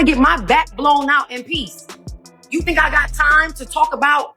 to get my back blown out in peace. You think I got time to talk about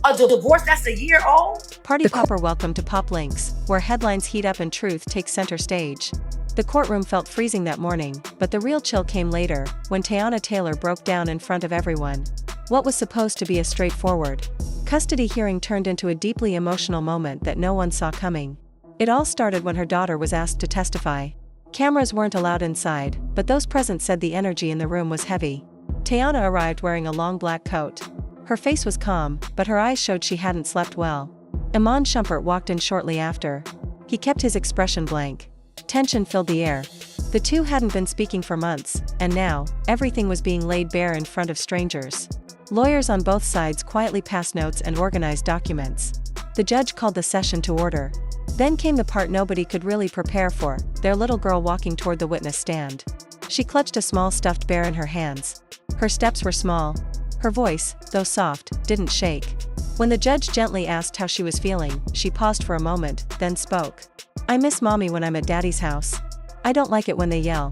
a divorce that's a year old? Party popper, welcome to Pop Links, where headlines heat up and truth takes center stage. The courtroom felt freezing that morning, but the real chill came later, when Teyana Taylor broke down in front of everyone. What was supposed to be a straightforward custody hearing turned into a deeply emotional moment that no one saw coming. It all started when her daughter was asked to testify. Cameras weren't allowed inside, but those present said the energy in the room was heavy. Teyana arrived wearing a long black coat. Her face was calm, but her eyes showed she hadn't slept well. Iman Shumpert walked in shortly after. He kept his expression blank. Tension filled the air. The two hadn't been speaking for months, and now, everything was being laid bare in front of strangers. Lawyers on both sides quietly passed notes and organized documents. The judge called the session to order. Then came the part nobody could really prepare for, their little girl walking toward the witness stand. She clutched a small stuffed bear in her hands. Her steps were small. Her voice, though soft, didn't shake. When the judge gently asked how she was feeling, she paused for a moment, then spoke. "I miss mommy when I'm at daddy's house. I don't like it when they yell."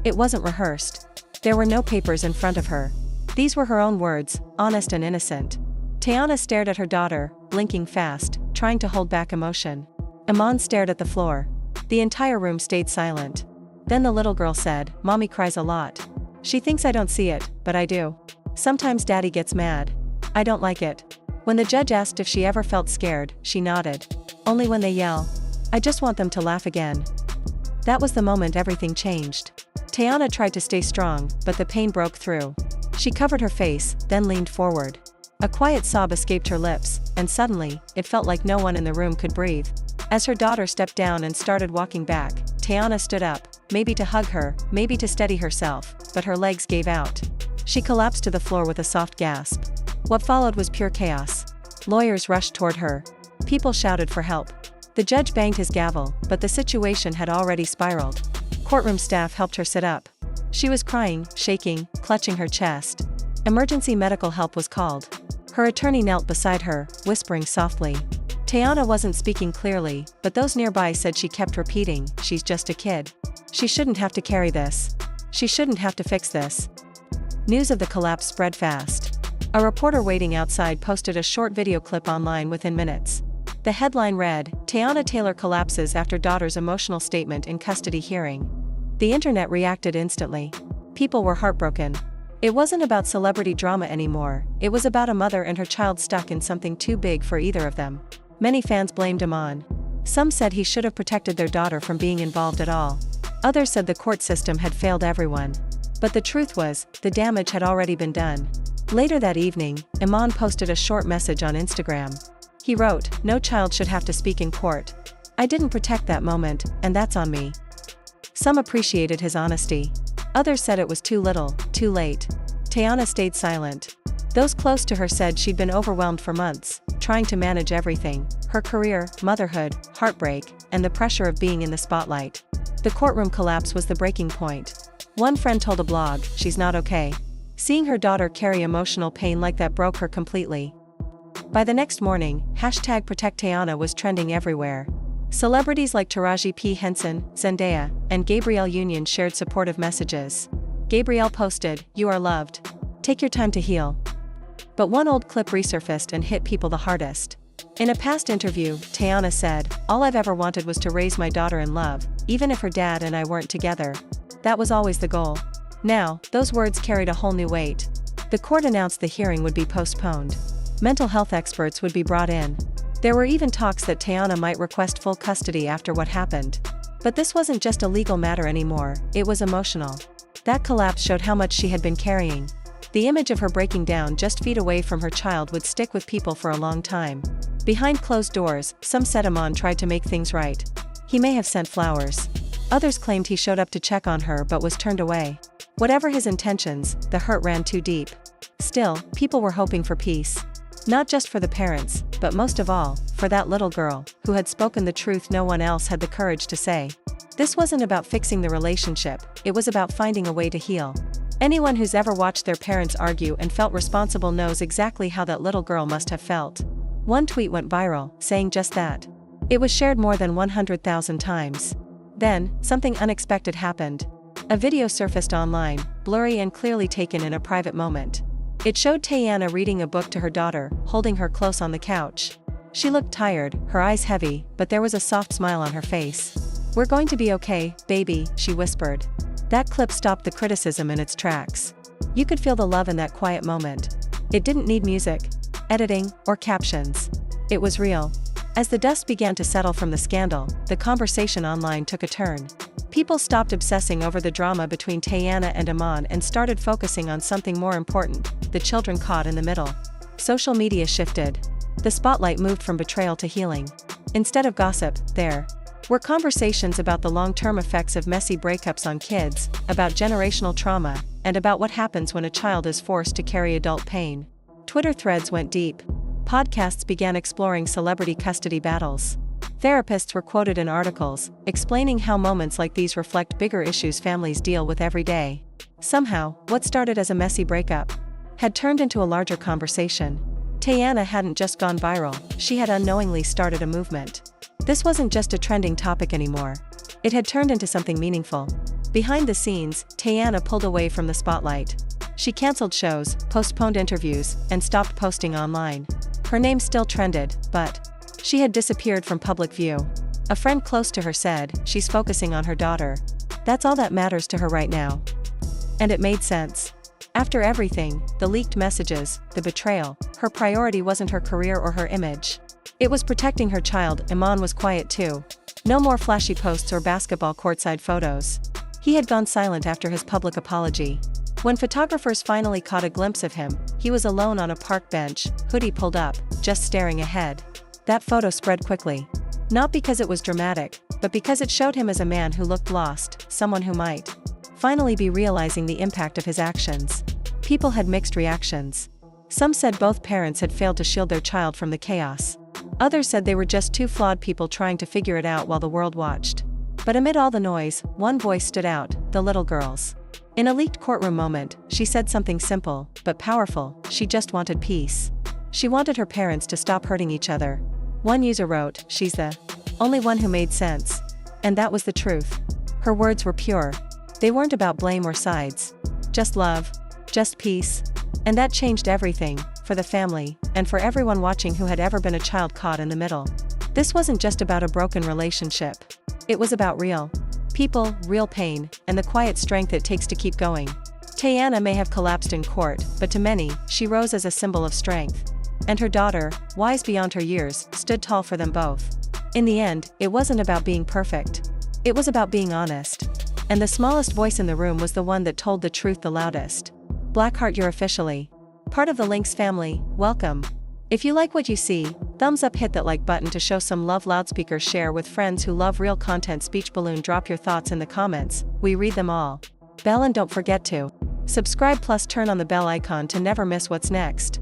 It wasn't rehearsed. There were no papers in front of her. These were her own words, honest and innocent. Teyana stared at her daughter, blinking fast, trying to hold back emotion. Iman stared at the floor. The entire room stayed silent. Then the little girl said, "Mommy cries a lot. She thinks I don't see it, but I do. Sometimes daddy gets mad. I don't like it." When the judge asked if she ever felt scared, she nodded. "Only when they yell. I just want them to laugh again." That was the moment everything changed. Teyana tried to stay strong, but the pain broke through. She covered her face, then leaned forward. A quiet sob escaped her lips, and suddenly, it felt like no one in the room could breathe. As her daughter stepped down and started walking back, Teyana stood up, maybe to hug her, maybe to steady herself, but her legs gave out. She collapsed to the floor with a soft gasp. What followed was pure chaos. Lawyers rushed toward her. People shouted for help. The judge banged his gavel, but the situation had already spiraled. Courtroom staff helped her sit up. She was crying, shaking, clutching her chest. Emergency medical help was called. Her attorney knelt beside her, whispering softly. Teyana wasn't speaking clearly, but those nearby said she kept repeating, "She's just a kid. She shouldn't have to carry this. She shouldn't have to fix this." News of the collapse spread fast. A reporter waiting outside posted a short video clip online within minutes. The headline read, "Teyana Taylor collapses after daughter's emotional statement in custody hearing." The internet reacted instantly. People were heartbroken. It wasn't about celebrity drama anymore, it was about a mother and her child stuck in something too big for either of them. Many fans blamed Iman. Some said he should have protected their daughter from being involved at all. Others said the court system had failed everyone. But the truth was, the damage had already been done. Later that evening, Iman posted a short message on Instagram. He wrote, "No child should have to speak in court. I didn't protect that moment, and that's on me." Some appreciated his honesty. Others said it was too little, too late. Teyana stayed silent. Those close to her said she'd been overwhelmed for months, trying to manage everything: her career, motherhood, heartbreak, and the pressure of being in the spotlight. The courtroom collapse was the breaking point. One friend told a blog, "She's not okay." Seeing her daughter carry emotional pain like that broke her completely. By the next morning, #ProtectTeyana was trending everywhere. Celebrities like Taraji P. Henson, Zendaya, and Gabrielle Union shared supportive messages. Gabrielle posted, "You are loved. Take your time to heal." But one old clip resurfaced and hit people the hardest. In a past interview, Teyana said, "All I've ever wanted was to raise my daughter in love, even if her dad and I weren't together. That was always the goal." Now, those words carried a whole new weight. The court announced the hearing would be postponed. Mental health experts would be brought in. There were even talks that Teyana might request full custody after what happened. But this wasn't just a legal matter anymore, it was emotional. That collapse showed how much she had been carrying. The image of her breaking down just feet away from her child would stick with people for a long time. Behind closed doors, some said Iman tried to make things right. He may have sent flowers. Others claimed he showed up to check on her but was turned away. Whatever his intentions, the hurt ran too deep. Still, people were hoping for peace. Not just for the parents, but most of all, for that little girl, who had spoken the truth no one else had the courage to say. This wasn't about fixing the relationship, it was about finding a way to heal. Anyone who's ever watched their parents argue and felt responsible knows exactly how that little girl must have felt. One tweet went viral, saying just that. It was shared more than 100,000 times. Then, something unexpected happened. A video surfaced online, blurry and clearly taken in a private moment. It showed Teyana reading a book to her daughter, holding her close on the couch. She looked tired, her eyes heavy, but there was a soft smile on her face. "We're going to be okay, baby," she whispered. That clip stopped the criticism in its tracks. You could feel the love in that quiet moment. It didn't need music, editing, or captions. It was real. As the dust began to settle from the scandal, the conversation online took a turn. People stopped obsessing over the drama between Teyana and Iman and started focusing on something more important: the children caught in the middle. Social media shifted. The spotlight moved from betrayal to healing. Instead of gossip, there were conversations about the long-term effects of messy breakups on kids, about generational trauma, and about what happens when a child is forced to carry adult pain. Twitter threads went deep. Podcasts began exploring celebrity custody battles. Therapists were quoted in articles, explaining how moments like these reflect bigger issues families deal with every day. Somehow, what started as a messy breakup had turned into a larger conversation. Teyana hadn't just gone viral, she had unknowingly started a movement. This wasn't just a trending topic anymore. It had turned into something meaningful. Behind the scenes, Teyana pulled away from the spotlight. She canceled shows, postponed interviews, and stopped posting online. Her name still trended, but she had disappeared from public view. A friend close to her said, "She's focusing on her daughter. That's all that matters to her right now." And it made sense. After everything, the leaked messages, the betrayal, her priority wasn't her career or her image. It was protecting her child. Iman was quiet too. No more flashy posts or basketball courtside photos. He had gone silent after his public apology. When photographers finally caught a glimpse of him, he was alone on a park bench, hoodie pulled up, just staring ahead. That photo spread quickly. Not because it was dramatic, but because it showed him as a man who looked lost, someone who might finally be realizing the impact of his actions. People had mixed reactions. Some said both parents had failed to shield their child from the chaos. Others said they were just two flawed people trying to figure it out while the world watched. But amid all the noise, one voice stood out: the little girl's. In a leaked courtroom moment, she said something simple, but powerful: she just wanted peace. She wanted her parents to stop hurting each other. One user wrote, "She's the only one who made sense." And that was the truth. Her words were pure. They weren't about blame or sides. Just love. Just peace. And that changed everything, for the family, and for everyone watching who had ever been a child caught in the middle. This wasn't just about a broken relationship. It was about real people, real pain, and the quiet strength it takes to keep going. Teyana may have collapsed in court, but to many, she rose as a symbol of strength. And her daughter, wise beyond her years, stood tall for them both. In the end, it wasn't about being perfect. It was about being honest. And the smallest voice in the room was the one that told the truth the loudest. Blackheart, you're officially part of the Lynx family. Welcome. If you like what you see, thumbs up, hit that like button to show some love, loudspeaker, share with friends who love real content, speech balloon, drop your thoughts in the comments, we read them all. Bell, and don't forget to subscribe plus turn on the bell icon to never miss what's next.